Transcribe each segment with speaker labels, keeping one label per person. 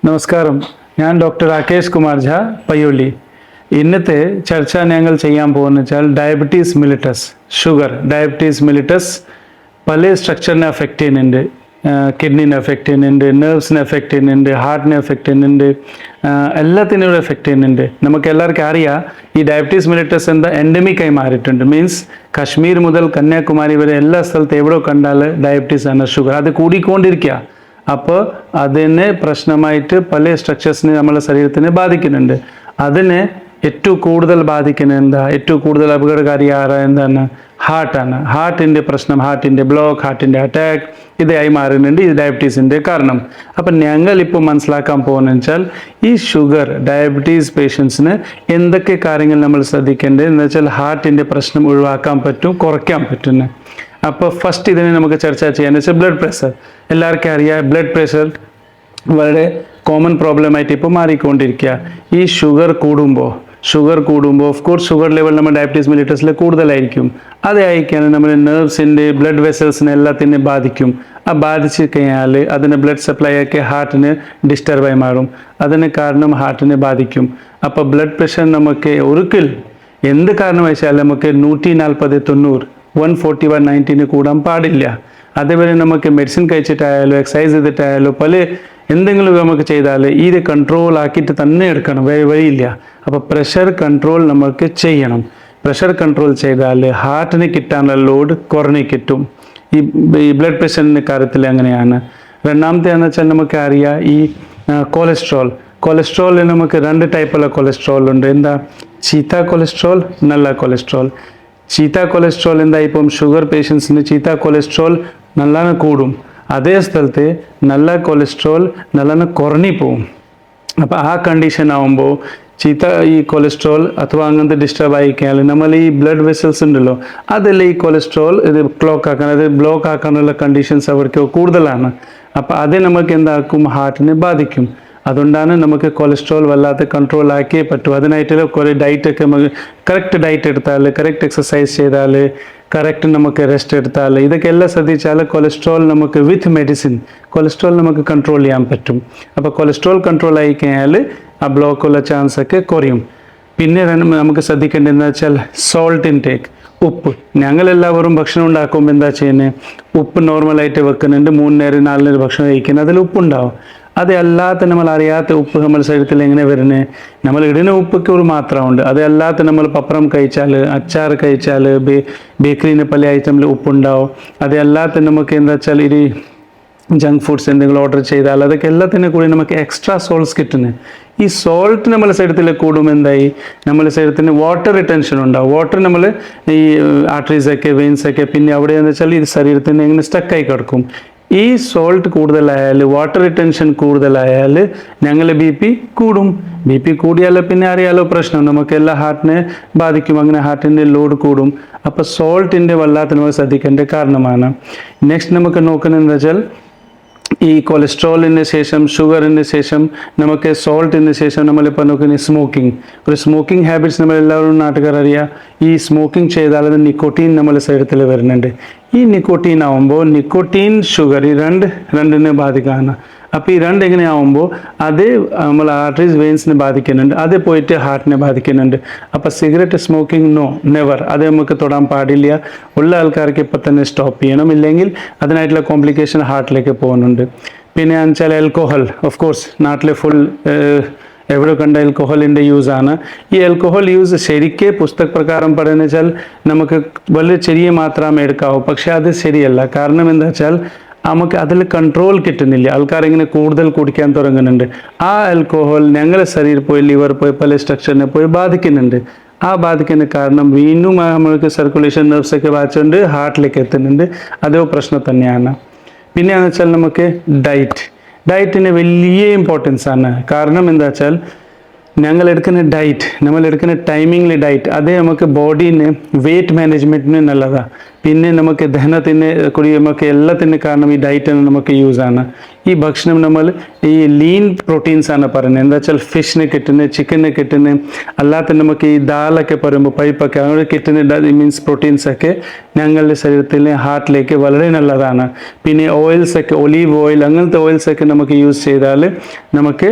Speaker 1: നമസ്കാരം. ഞാൻ ഡോക്ടർ രാകേഷ് കുമാർ ഝാ, പയ്യോളി. ഇന്നത്തെ ചർച്ച ഞങ്ങൾ ചെയ്യാൻ പോകുന്ന വെച്ചാൽ ഡയബറ്റീസ് മിലിറ്റസ്, ഷുഗർ. ഡയബറ്റീസ് മിലിറ്റസ് പല സ്ട്രക്ചറിനെ അഫക്റ്റ് ചെയ്യുന്നുണ്ട്. കിഡ്നിനെ അഫക്റ്റ് ചെയ്യുന്നുണ്ട്, നെർവ്സിനെ അഫക്റ്റ് ചെയ്യുന്നുണ്ട്, ഹാർട്ടിനെ അഫക്റ്റ് ചെയ്യുന്നുണ്ട്, എല്ലാത്തിനും എഫക്റ്റ് ചെയ്യുന്നുണ്ട്. നമുക്ക് എല്ലാവർക്കും അറിയാം ഈ ഡയബറ്റീസ് മിലിറ്റസ് എന്താ എൻഡമിക്കായി മാറിയിട്ടുണ്ട്. മീൻസ് കശ്മീർ മുതൽ കന്യാകുമാരി വരെ എല്ലാ സ്ഥലത്തും എവിടെ കണ്ടാൽ ഡയബറ്റീസ് ആണ്, ഷുഗർ. അത് കൂടിക്കൊണ്ടിരിക്കുക. അപ്പോൾ അതിനെ പ്രശ്നമായിട്ട് പല സ്ട്രക്ചേഴ്സിനെ നമ്മുടെ ശരീരത്തിനെ ബാധിക്കുന്നുണ്ട്. അതിനെ ഏറ്റവും കൂടുതൽ ബാധിക്കുന്ന എന്താ, ഏറ്റവും കൂടുതൽ അപകടകാരിയായ എന്താണ്, ഹാർട്ടാണ്. ഹാർട്ടിൻ്റെ പ്രശ്നം, ഹാർട്ടിൻ്റെ ബ്ലോക്ക്, ഹാർട്ടിൻ്റെ അറ്റാക്ക് ഇതായി മാറുന്നുണ്ട്. ഇത് ഡയബറ്റീസിൻ്റെ കാരണം. അപ്പം ഞങ്ങളിപ്പോൾ മനസ്സിലാക്കാൻ പോകുന്നത് വെച്ചാൽ ഈ ഷുഗർ ഡയബറ്റീസ് പേഷ്യൻസിന് എന്തൊക്കെ കാര്യങ്ങൾ നമ്മൾ ശ്രദ്ധിക്കേണ്ടത് എന്ന് വെച്ചാൽ ഹാർട്ടിൻ്റെ പ്രശ്നം ഒഴിവാക്കാൻ പറ്റും, കുറയ്ക്കാൻ പറ്റുന്നു. അപ്പോൾ ഫസ്റ്റ് ഇതിനെ നമുക്ക് ചർച്ച ചെയ്യാന്ന് വെച്ചാൽ ബ്ലഡ് പ്രഷർ. എല്ലാവർക്കും അറിയാം ബ്ലഡ് പ്രഷർ വളരെ കോമൺ പ്രോബ്ലമായിട്ട് ഇപ്പോൾ മാറിക്കൊണ്ടിരിക്കുക. ഈ ഷുഗർ കൂടുമ്പോൾ ഓഫ് കോഴ്സ് ഷുഗർ ലെവൽ നമ്മുടെ ഡയബറ്റീസ് മിലിറ്റസിൽ കൂടുതലായിരിക്കും. അത് അയക്കാൻ നമ്മുടെ നെർവ്സിൻ്റെ ബ്ലഡ് വെസൽസിനെ എല്ലാത്തിനെ ബാധിക്കും. ആ ബാധിച്ച് കഴിഞ്ഞാൽ അതിന് ബ്ലഡ് സപ്ലൈ ഒക്കെ ഹാർട്ടിന് ഡിസ്റ്റർബായി മാറും. അതിന് കാരണം ഹാർട്ടിനെ ബാധിക്കും. അപ്പോൾ ബ്ലഡ് പ്രഷർ നമുക്ക് ഒരിക്കൽ എന്ത് കാരണം വെച്ചാൽ നമുക്ക് 140, 90, 140, 190 കൂടാൻ പാടില്ല. അതേപോലെ നമുക്ക് മെഡിസിൻ കഴിച്ചിട്ടായാലോ എക്സസൈസ് ചെയ്തിട്ടായാലോ പല എന്തെങ്കിലും നമുക്ക് ചെയ്താൽ ഇത് കൺട്രോൾ ആക്കിയിട്ട് തന്നെ എടുക്കണം, വഴിയില്ല. അപ്പോൾ പ്രഷർ കൺട്രോൾ നമുക്ക് ചെയ്യണം. പ്രഷർ കൺട്രോൾ ചെയ്താൽ ഹാർട്ടിന് കിട്ടാനുള്ള ലോഡ് കുറഞ്ഞ് കിട്ടും. ഈ ബ്ലഡ് കാര്യത്തിൽ അങ്ങനെയാണ്. രണ്ടാമത്തെ എന്ന് വെച്ചാൽ നമുക്ക് അറിയാം ഈ കൊളസ്ട്രോളിൽ നമുക്ക് 2 ടൈപ്പുള്ള കൊളസ്ട്രോൾ ഉണ്ട്. എന്താ, ചീത്ത കൊളസ്ട്രോൾ, നല്ല കൊളസ്ട്രോൾ. ചീത്ത കൊളസ്ട്രോൾ എന്താ, ഇപ്പം ഷുഗർ പേഷ്യൻസിന് ചീത്ത കൊളസ്ട്രോൾ നല്ലോണം കൂടും. അതേ സ്ഥലത്ത് നല്ല കൊളസ്ട്രോൾ നല്ലോണം കുറഞ്ഞു പോവും. അപ്പോൾ ആ കണ്ടീഷൻ ആകുമ്പോൾ ചീത്ത ഈ കൊളസ്ട്രോൾ അഥവാ അങ്ങനത്തെ ഡിസ്റ്റർബ് ആയിക്കഴിഞ്ഞാൽ നമ്മൾ ഈ ബ്ലഡ് വെസൽസ് ഉണ്ടല്ലോ അതെല്ലാം ഈ കൊളസ്ട്രോൾ ഇത് ബ്ലോക്ക് ആക്കാനുള്ള കണ്ടീഷൻസ് അവർക്ക് കൂടുതലാണ്. അപ്പോൾ അത് നമുക്ക് എന്താക്കും, ഹാർട്ടിനെ ബാധിക്കും. അതുകൊണ്ടാണ് നമുക്ക് കൊളസ്ട്രോൾ വല്ലാതെ കൺട്രോൾ ആക്കിയേ പറ്റൂ. അതിനായിട്ട് കുറേ ഡയറ്റൊക്കെ നമുക്ക് കറക്റ്റ് ഡയറ്റ് എടുത്താൽ, കറക്റ്റ് എക്സസൈസ് ചെയ്താൽ, കറക്റ്റ് നമുക്ക് റെസ്റ്റ് എടുത്താൽ, ഇതൊക്കെ എല്ലാം ശ്രദ്ധിച്ചാൽ കൊളസ്ട്രോൾ നമുക്ക് വിത്ത് മെഡിസിൻ കൊളസ്ട്രോൾ നമുക്ക് കൺട്രോൾ ചെയ്യാൻ പറ്റും. അപ്പോൾ കൊളസ്ട്രോൾ കൺട്രോൾ ആയി കഴിഞ്ഞാൽ ആ ബ്ലോക്കുള്ള ചാൻസ് ഒക്കെ കുറയും. പിന്നെ നമുക്ക് ശ്രദ്ധിക്കേണ്ടതെന്ന് വെച്ചാൽ സോൾട്ട് ഇൻടേക്ക്, ഉപ്പ്. ഞങ്ങളെല്ലാവരും ഭക്ഷണം ഉണ്ടാക്കുമ്പോൾ എന്താ ചെയ്യുന്നത്, ഉപ്പ് നോർമലായിട്ട് വെക്കുന്നുണ്ട്. 3 നേരം 4 നേരം ഭക്ഷണം കഴിക്കുന്നത്, അതിൽ ഉപ്പുണ്ടാവും. അതല്ലാത്ത നമ്മൾ അറിയാത്ത ഉപ്പ് നമ്മുടെ ശരീരത്തിൽ എങ്ങനെ വരുന്നത്, നമ്മൾ ഇടുന്ന ഉപ്പൊക്കെ ഒരു മാത്രമുണ്ട്. അതല്ലാത്ത നമ്മൾ പപ്പടം കഴിച്ചാൽ, അച്ചാർ കഴിച്ചാൽ, ബേക്കറിന് പല ഐറ്റമിൽ ഉപ്പുണ്ടാവും. അതല്ലാത്ത നമുക്ക് എന്താ വെച്ചാൽ ഇത് ജങ്ക് ഫുഡ്സ് എന്തെങ്കിലും ഓർഡർ ചെയ്താൽ അതൊക്കെ എല്ലാത്തിനും കൂടി നമുക്ക് എക്സ്ട്രാ സോൾട്ട്സ് കിട്ടുന്നത്. ഈ സോൾട്ട് നമ്മുടെ ശരീരത്തിൽ കൂടുമ്പോൾ എന്തായി, നമ്മുടെ ശരീരത്തിന് വാട്ടർ റിട്ടൻഷൻ ഉണ്ടാവും. വാട്ടർ നമ്മൾ ഈ ആർട്ടറീസൊക്കെ വെയിൻസൊക്കെ പിന്നെ അവിടെ എന്താ വെച്ചാൽ ഇത് ശരീരത്തിന് എങ്ങനെ സ്റ്റക്കായി കിടക്കും. ഈ സോൾട്ട് കൂടുതലായാൽ, വാട്ടർ റിട്ടൻഷൻ കൂടുതലായാൽ ഞങ്ങൾ BP കൂടും. BP കൂടിയാൽ പിന്നെ അറിയാലോ പ്രശ്നം, നമുക്ക് എല്ലാ ഹാർട്ടിനെ ബാധിക്കും. അങ്ങനെ ഹാർട്ടിൻ്റെ ലോഡ് കൂടും. അപ്പോൾ സോൾട്ടിൻ്റെ വല്ലാത്ത നമുക്ക് ശ്രദ്ധിക്കേണ്ട കാരണമാണ്. നെക്സ്റ്റ് നമുക്ക് നോക്കുന്നതെന്ന് വെച്ചാൽ ഈ കൊളസ്ട്രോളിന് ശേഷം, ഷുഗറിന് ശേഷം, നമുക്ക് സോൾട്ടിന് ശേഷം നമ്മളിപ്പോൾ നോക്കുന്ന സ്മോക്കിംഗ്. ഒരു സ്മോക്കിംഗ് ഹാബിറ്റ്സ് നമ്മളെല്ലാവരും നാട്ടുകാർ അറിയാം. ഈ സ്മോക്കിംഗ് ചെയ്താൽ അത് നിക്കോട്ടീൻ നമ്മുടെ ശരീരത്തിൽ വരുന്നുണ്ട്. ഈ നിക്കോട്ടീൻ ആവുമ്പോൾ നിക്കോട്ടീൻ ഷുഗർ ഈ രണ്ടിനെ ബാധിക്കാണ്. അപ്പോൾ ഈ എങ്ങനെയാവുമ്പോൾ അത് നമ്മൾ ആർട്ടറീസ് വെയിൻസിനെ ബാധിക്കുന്നുണ്ട്, അത് പോയിട്ട് ഹാർട്ടിനെ ബാധിക്കുന്നുണ്ട്. അപ്പോൾ സിഗരറ്റ് സ്മോക്കിംഗ് നെവർ, അത് നമുക്ക് തൊടാൻ പാടില്ല. ഉള്ള ആൾക്കാർക്ക് ഇപ്പം തന്നെ സ്റ്റോപ്പ് ചെയ്യണം, ഇല്ലെങ്കിൽ അതിനായിട്ടുള്ള കോംപ്ലിക്കേഷൻ ഹാർട്ടിലേക്ക് പോകുന്നുണ്ട്. പിന്നെ വെച്ചാൽ ആൽക്കോഹol, ഓഫ് കോഴ്സ് നാട്ടിലെ ഫുൾ എവിടെ കണ്ട ആൽക്കോഹോളിൻ്റെ യൂസാണ്. ഈ ആൽക്കോഹോൾ യൂസ് ശരിക്കും പുസ്തക പ്രകാരം പറയുന്നത് വെച്ചാൽ നമുക്ക് വളരെ ചെറിയ മാത്രമേ എടുക്കാവൂ. പക്ഷെ അത് ശരിയല്ല. കാരണം എന്താ വെച്ചാൽ നമുക്ക് അതിൽ കൺട്രോൾ കിട്ടുന്നില്ല. ആൾക്കാരിങ്ങനെ കൂടുതൽ കുടിക്കാൻ തുടങ്ങുന്നുണ്ട്. ആ ആൽക്കോഹോൾ ഞങ്ങളുടെ ശരീരം പോയി, ലിവർ പോയി, പല സ്ട്രക്ചറിനെ പോയി ബാധിക്കുന്നുണ്ട്. ആ ബാധിക്കുന്ന കാരണം വീണ്ടും നമ്മൾക്ക് സർക്കുലേഷൻ നെർവ്സൊക്കെ ബാധിച്ചുകൊണ്ട് ഹാർട്ടിലേക്ക് എത്തുന്നുണ്ട്. അതോ പ്രശ്നം തന്നെയാണ്. പിന്നെയാണെന്ന് വെച്ചാൽ നമുക്ക് ഡയറ്റിന് വലിയ ഇമ്പോർട്ടൻസ് ആണ്. കാരണം എന്താ വെച്ചാൽ നമ്മൾ എടുക്കുന്ന ടൈമിങ്ങിൽ ഡയറ്റ് അത് നമുക്ക് ബോഡീന് വെയിറ്റ് മാനേജ്മെൻറ്റിന് നല്ലതാണ്. പിന്നെ നമുക്ക് ദഹനത്തിന് കൂടി നമുക്ക് എല്ലാത്തിനും കാരണം ഈ ഡയറ്റിന് നമുക്ക് യൂസാണ്. ഈ ഭക്ഷണം നമ്മൾ ഈ ലീൻ പ്രോട്ടീൻസ് ആണ് പറയുന്നത്. എന്താ വെച്ചാൽ ഫിഷിന് കിട്ടുന്നത്, ചിക്കന് കിട്ടുന്നത്, അല്ലാത്ത നമുക്ക് ഈ ദാലൊക്കെ പറയുമ്പോൾ പൈപ്പൊക്കെ അങ്ങനെ കിട്ടുന്ന മീൻസ് പ്രോട്ടീൻസ് ഒക്കെ ഞങ്ങളുടെ ശരീരത്തിൽ ഹാർട്ടിലേക്ക് വളരെ നല്ലതാണ്. പിന്നെ ഓയിൽസ് ഒക്കെ ഒലീവ് ഓയിൽ അങ്ങനത്തെ ഓയിൽസ് ഒക്കെ നമുക്ക് യൂസ് ചെയ്താൽ നമുക്ക്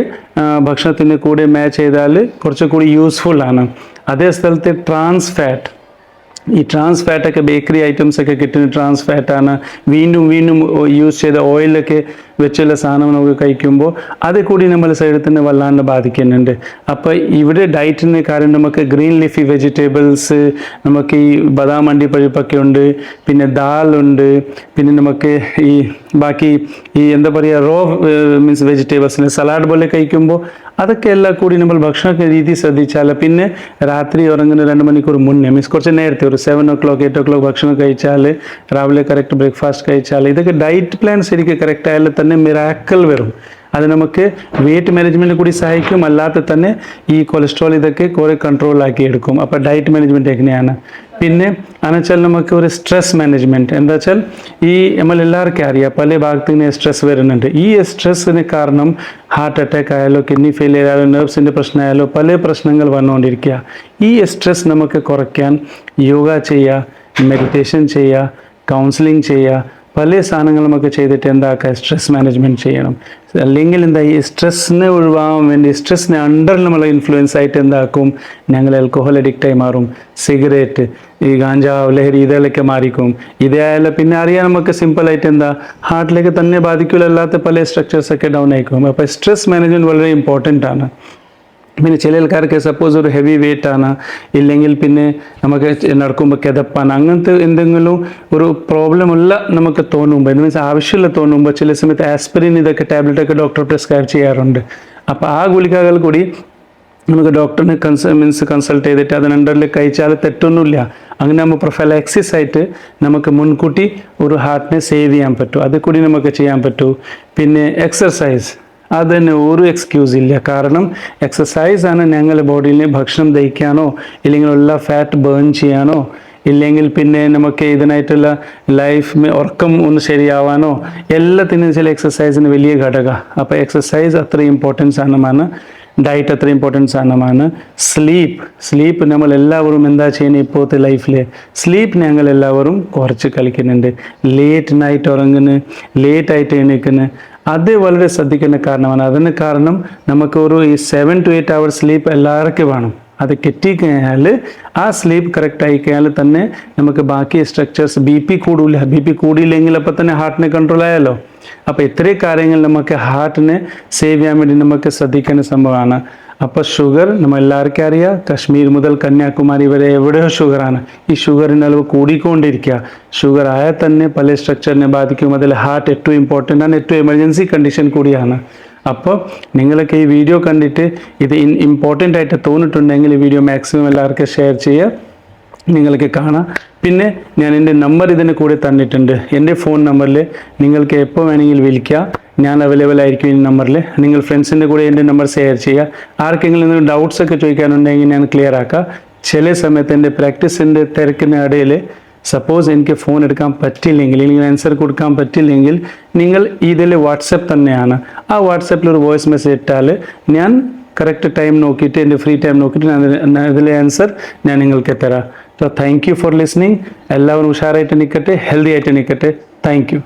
Speaker 1: ഭക്ഷണത്തിന് കൂടെ മാച്ച് ചെയ്താൽ കുറച്ചുകൂടി യൂസ്ഫുൾ ആണ്. അതേ സ്ഥലത്ത് ട്രാൻസ് ഫാറ്റ്, ഈ ട്രാൻസ് ഫാറ്റൊക്കെ ബേക്കറി ഐറ്റംസ് ഒക്കെ കിട്ടുന്ന ട്രാൻസ് ഫാറ്റാണ്. വീണ്ടും വീണ്ടും യൂസ് ചെയ്ത ഓയിലൊക്കെ വെച്ചുള്ള സാധനം നമുക്ക് കഴിക്കുമ്പോൾ അത് കൂടി നമ്മൾ ശരീരത്തിന് വല്ലാണ്ട് ബാധിക്കുന്നുണ്ട്. അപ്പോൾ ഇവിടെ ഡയറ്റിന് കാര്യം നമുക്ക് ഗ്രീൻ ലീഫി വെജിറ്റബിൾസ്, നമുക്ക് ഈ ബദാം അണ്ടിപ്പരിപ്പൊക്കെ ഉണ്ട്, പിന്നെ ദാലുണ്ട്, പിന്നെ നമുക്ക് ഈ ബാക്കി ഈ എന്താ പറയുക റോ മീൻസ് വെജിറ്റബിൾസിന് സലാഡ് പോലെ കഴിക്കുമ്പോൾ അതൊക്കെ എല്ലാം കൂടി നമ്മൾ ഭക്ഷണ രീതി ശ്രദ്ധിച്ചാൽ പിന്നെ രാത്രി ഉറങ്ങുന്ന 2 മണിക്കൂർ മുന്നേ മീൻസ് കുറച്ച് നേരത്തെ ഒരു 7 o'clock 8 o'clock ഭക്ഷണം കഴിച്ചാൽ രാവിലെ കറക്റ്റ് ബ്രേക്ക്ഫാസ്റ്റ് കഴിച്ചാൽ ഇതൊക്കെ ഡയറ്റ് പ്ലാൻ ശരിക്കും കറക്റ്റ് ആയാലും തന്നെ മിറാക്കിൾ വരും. അത് നമുക്ക് വെയിറ്റ് മാനേജ്മെൻറ്റ് കൂടി സഹായിക്കും, അല്ലാതെ തന്നെ ഈ കൊളസ്ട്രോൾ ഇതൊക്കെ കുറേ കൺട്രോളാക്കി എടുക്കും. അപ്പോൾ ഡയറ്റ് മാനേജ്മെൻറ്റ് എങ്ങനെയാണ്? പിന്നെ എന്നുവെച്ചാൽ നമുക്ക് ഒരു സ്ട്രെസ് മാനേജ്മെൻറ്റ് എന്താ വെച്ചാൽ ഈ നമ്മളെല്ലാവർക്കും അറിയാം പല ഭാഗത്തു നിന്ന് സ്ട്രെസ് വരുന്നുണ്ട്. ഈ സ്ട്രെസ്സിന് കാരണം ഹാർട്ട് അറ്റാക്ക് ആയാലോ കിഡ്നി ഫെയിലിയർ ആയാലോ നെർവ്സിൻ്റെ പ്രശ്നമായാലോ പല പ്രശ്നങ്ങൾ വന്നുകൊണ്ടിരിക്കുക. ഈ സ്ട്രെസ് നമുക്ക് കുറയ്ക്കാൻ യോഗ ചെയ്യുക, മെഡിറ്റേഷൻ ചെയ്യുക, കൗൺസിലിംഗ് ചെയ്യുക, പല സാധനങ്ങൾ നമുക്ക് ചെയ്തിട്ട് എന്താക്കുക സ്ട്രെസ് മാനേജ്മെൻറ്റ് ചെയ്യണം. അല്ലെങ്കിൽ എന്താ ഈ സ്ട്രെസ്സിനെ ഒഴിവാകാൻ വേണ്ടി സ്ട്രെസ്സിനെ അണ്ടർ നമ്മൾ ഇൻഫ്ലുവൻസ് ആയിട്ട് എന്താക്കും ഞങ്ങൾ ആൽക്കഹോൾ അഡിക്റ്റായി മാറും, സിഗരറ്റ്, ഈ ഗാഞ്ചാവ് ലഹരി ഇതിലൊക്കെ മാറിക്കും. ഇതായാലും പിന്നെ അറിയാൻ നമുക്ക് സിമ്പിളായിട്ട് എന്താ ഹാർട്ടിലേക്ക് തന്നെ ബാധിക്കില്ല, അല്ലാത്ത പല സ്ട്രക്ചേഴ്സൊക്കെ ഡൗൺ ആയിക്കും. അപ്പോൾ സ്ട്രെസ് മാനേജ്മെൻറ്റ് വളരെ ഇമ്പോർട്ടൻ്റ് ആണ്. പിന്നെ ചില ആൾക്കാർക്ക് സപ്പോസ് ഒരു ഹെവി വെയിറ്റ് ആണ്, ഇല്ലെങ്കിൽ പിന്നെ നമുക്ക് നടക്കുമ്പോൾ കിതപ്പാണ്, അങ്ങനത്തെ എന്തെങ്കിലും ഒരു പ്രോബ്ലം ഉള്ള നമുക്ക് തോന്നുമ്പോൾ മീൻസ് ആവശ്യമില്ല തോന്നുമ്പോൾ ചില സമയത്ത് ആസ്പിരിൻ ഇതൊക്കെ ടാബ്ലറ്റൊക്കെ ഡോക്ടർ പ്രിസ്ക്രൈബ് ചെയ്യാറുണ്ട്. അപ്പോൾ ആ ഗുളികകൾ കൂടി നമുക്ക് ഡോക്ടറിനെ കൺസൾട്ട് ചെയ്തിട്ട് അതിനുണ്ടറിൽ കഴിച്ചാൽ തെറ്റൊന്നുമില്ല. അങ്ങനെ നമ്മൾ പ്രൊഫൈലാക്സിസ് ആയിട്ട് നമുക്ക് മുൻകൂട്ടി ഒരു ഹാർട്ടിനെ സേവ് ചെയ്യാൻ പറ്റും, അത് കൂടി നമുക്ക് ചെയ്യാൻ പറ്റൂ. പിന്നെ എക്സർസൈസ്, അതിന് ഒരു എക്സ്ക്യൂസ് ഇല്ല. കാരണം എക്സസൈസാണ് ഞങ്ങളുടെ ബോഡിയിൽ ഭക്ഷണം ദഹിക്കാനോ ഇല്ലെങ്കിൽ ഉള്ള ഫാറ്റ് ബേൺ ചെയ്യാനോ ഇല്ലെങ്കിൽ പിന്നെ നമുക്ക് ഇതിനായിട്ടുള്ള ലൈഫ് ഉറക്കം ഒന്ന് ശരിയാവാനോ എല്ലാത്തിനും ചില എക്സസൈസിന് വലിയ ഘടക. അപ്പോൾ എക്സസൈസ് അത്ര ഇമ്പോർട്ടൻസ് ആണ്. ഡയറ്റ് അത്ര ഇമ്പോർട്ടൻസ് ആണ്. സ്ലീപ്പ് നമ്മൾ എല്ലാവരും എന്താ ചെയ്യുന്നത് ഇപ്പോഴത്തെ ലൈഫിൽ സ്ലീപ്പ് ഞങ്ങൾ എല്ലാവരും കുറച്ച് കളിക്കുന്നുണ്ട്. ലേറ്റ് നൈറ്റ് ഉറങ്ങുന്നു, ലേറ്റായിട്ട് എണീക്കുന്നു, അത് വളരെ ശ്രദ്ധിക്കേണ്ട കാരണമാണ്. അതിന് കാരണം നമുക്കൊരു ഈ 7 to 8 hours സ്ലീപ്പ് എല്ലാവർക്കും വേണം. അത് കിട്ടിക്കഴിഞ്ഞാൽ ആ സ്ലീപ്പ് കറക്റ്റ് ആയി കഴിഞ്ഞാൽ തന്നെ നമുക്ക് ബാക്കി സ്ട്രക്ചേഴ്സ് BP കൂടില്ല. BP കൂടിയില്ലെങ്കിൽ അപ്പോൾ തന്നെ ഹാർട്ടിനെ കൺട്രോൾ ആയാലോ. അപ്പോൾ ഇത്രയും കാര്യങ്ങൾ നമുക്ക് ഹാർട്ടിനെ സേവ് ചെയ്യാൻ വേണ്ടി നമുക്ക് ശ്രദ്ധിക്കേണ്ട സംഭവമാണ്. അപ്പോൾ ഷുഗർ നമ്മൾ എല്ലാവർക്കും അറിയാം, കശ്മീർ മുതൽ കന്യാകുമാരി വരെ എവിടെയോ ഷുഗറാണ്. ഈ ഷുഗറിൻ്റെ അളവ് കൂടിക്കൊണ്ടിരിക്കുക. ഷുഗർ ആയാൽ തന്നെ പല സ്ട്രക്ചറിനെ ബാധിക്കും. അതിൽ ഹാർട്ട് ഏറ്റവും ഇമ്പോർട്ടൻ്റ് ആണ്, ഏറ്റവും എമർജൻസി കണ്ടീഷൻ കൂടിയാണ്. അപ്പോൾ നിങ്ങളൊക്കെ ഈ വീഡിയോ കണ്ടിട്ട് ഇത് ഇമ്പോർട്ടൻ്റ് ആയിട്ട് തോന്നിയിട്ടുണ്ടെങ്കിൽ ഈ വീഡിയോ മാക്സിമം എല്ലാവർക്കും ഷെയർ ചെയ്യുക, നിങ്ങൾക്ക് കാണാം. പിന്നെ ഞാൻ എൻ്റെ നമ്പർ ഇതിന് കൂടെ തന്നിട്ടുണ്ട്. എൻ്റെ ഫോൺ നമ്പറിൽ നിങ്ങൾക്ക് എപ്പോൾ വേണമെങ്കിൽ വിളിക്കുക, ഞാൻ അവൈലബിൾ ആയിരിക്കും ഈ നമ്പറിൽ. നിങ്ങൾ ഫ്രണ്ട്സിൻ്റെ കൂടെ എൻ്റെ നമ്പർ ഷെയർ ചെയ്യുക. ആർക്കെങ്കിലും ഡൗട്ട്സ് ഒക്കെ ചോദിക്കാനുണ്ടെങ്കിൽ ഞാൻ ക്ലിയർ ആക്കാം. ചില സമയത്ത് എൻ്റെ പ്രാക്ടീസിൻ്റെ തിരക്കിന് ഇടയിൽ സപ്പോസ് എനിക്ക് ഫോൺ എടുക്കാൻ പറ്റില്ലെങ്കിൽ അല്ലെങ്കിൽ ആൻസർ കൊടുക്കാൻ പറ്റില്ലെങ്കിൽ നിങ്ങൾ ഇതിൽ വാട്സപ്പ് തന്നെയാണ്. ആ വാട്സപ്പിൽ ഒരു വോയിസ് മെസ്സേജ് ഇട്ടാൽ ഞാൻ കറക്റ്റ് ടൈം നോക്കിയിട്ട് എൻ്റെ ഫ്രീ ടൈം നോക്കിയിട്ട് ഞാൻ ഇതിലെ ആൻസർ ഞാൻ നിങ്ങൾക്ക് തരാം. So thank you for listening. എല്ലാവരും ഉഷാറായിട്ട് നിൽക്കട്ടെ, ഹെൽത്തി ആയിട്ട് നിൽക്കട്ടെ. Thank you.